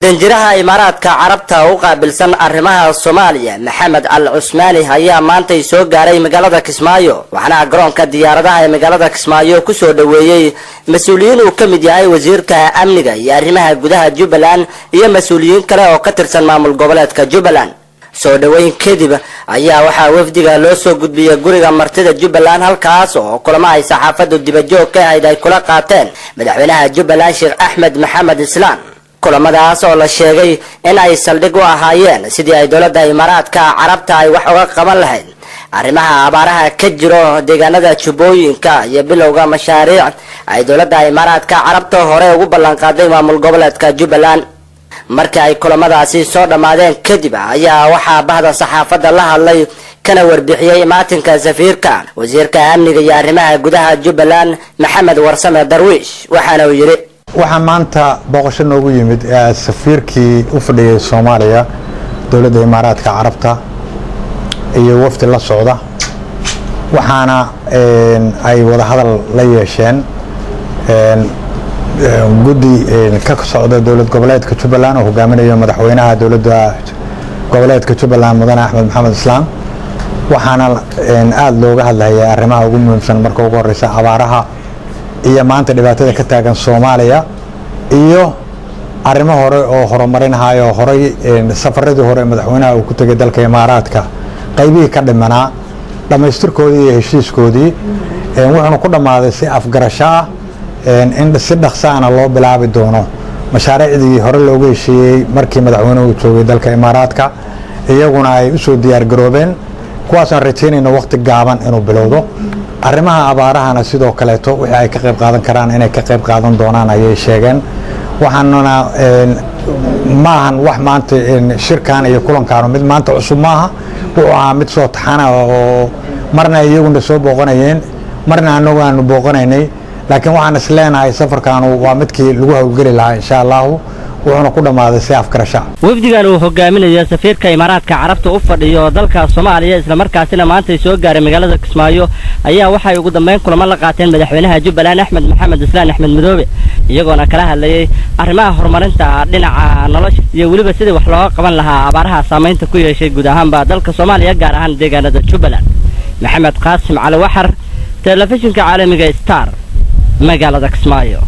danjiraha imaaraadka carabta u qaabilsan arrimaha Soomaaliya Maxamed Al Cusmaani ayaa maanta soo gaaray magaalada Kismaayo waxaana garoonka diyaaradaha ee magaalada Kismaayo ku soo dhaweeyay mas'uuliyiin uu kamid yahay wasiirka amniga iyo arrimaha gudaha Jubbaland iyo mas'uuliyiin kale oo ka tirsan maamul goboleedka Jubbaland soo dhaweyn kadib ayaa waxa wafdiga loo soo gudbiyay guriga martida Jubbaland halkaas oo kulamo ay saxaafadu dibadjoog ka ay kula qaateen madaxweynaha Jubbaland Sheekh Axmed Maxamed Islaan kulamadaas oo la sheegay in ay saldhig u ahaayeen sidii ay dawladda imaaraadka carabta ay wax uga qaban lahayd arrimaha abaaraha ka jiro deegaanada Jubbooyinka iyo bilowga mashaariic ay dawladda imaaraadka carabta hore ugu ballan qaaday maamul goboleedka Jubbaland markii ay kulamadaasi soo dhamaadeen kadib ayaa waxa bahda saxaafada la hadlay kana warbixiyay maatinka safiirka wasiirka amniga iyo arrimaha gudaha Jubbaland Maxamed Warsame Darwiish waxaana uu yiri waxaan maanta booqasho noogu yimid safiirkii u fadhiyay Soomaaliya dawladda imaaraadka carabta iyo wafdi la socda waxaana ay wada hadal la yeesheen guddi ka socda dawlad goboleedka Jubbaland oo hogaaminayo madaxweynaha dawladda goboleedka Jubbaland Mudane Axmed Maxamed Islaan waxaana aad looga hadlayay arrimaha ugu muhiimsan marka ugu horeysa abaaraha iyo maanta dhibaatada ka taagan Soomaaliya iyo arrimo hore oo horumarinayo horay safaradii hore madaxweynaha uu ku tagay dalka imaaraadka qaybihii ka dhimanaa dhamaystirkoodii iyo heshiiskoodii wuxuuna ku dhamaaday si afgarasho ah in si dhaqsaana loo bilaabi doono mashaariicdii hore looga heshiiyey markii madaxweynuhu joogay dalka imaaraadka iyaguna ay u soo diyaar garoobeen kuwaas aan rajaynayno waqti gaaban inuu bilowdo arrimaha abaarahana sidoo kaleeto wixii ay ka qayb qaadan karaan inay ka qayb qaadan doonaan ayay sheegeen waxaanuna maahan wax maanta shirkan iyo kulankaanu mid maanta cusub maaha wuxuu ahaa mid soo taxana oo marna iyaguna soo booqanayeen marna anagu aanu booqanaynay laakiin waxaan is leenahay safarkaanu waa midkii lagu hawlgeli lahaa insha allahu wuxuuna ku dhamaaday si afkarasha wafdigan uu hogaaminayo safiirka imaaraadka carabta u fadhiyo dalka Soomaaliya isla markaasina maanta soo gaaray magaalada Kismaayo ayaa waxay ugu dambeyn kulamo la qaateen madaxweynaha Jubbaland Axmed Maxamed Islaan Axmed Madoobe iyagoona kala hadlayay arrimaha horumarinta dhinaca nolosha iyo waliba sidii wax looga qaban lahaa abaaraha saameynta ku yeeshay guud ahaanba dalka Soomaaliya gaar ahaan deegaanada Jubbaland Maxamed Qaasim Cali Waxar telefishinka caalamiga Star magaalada Kismaayo.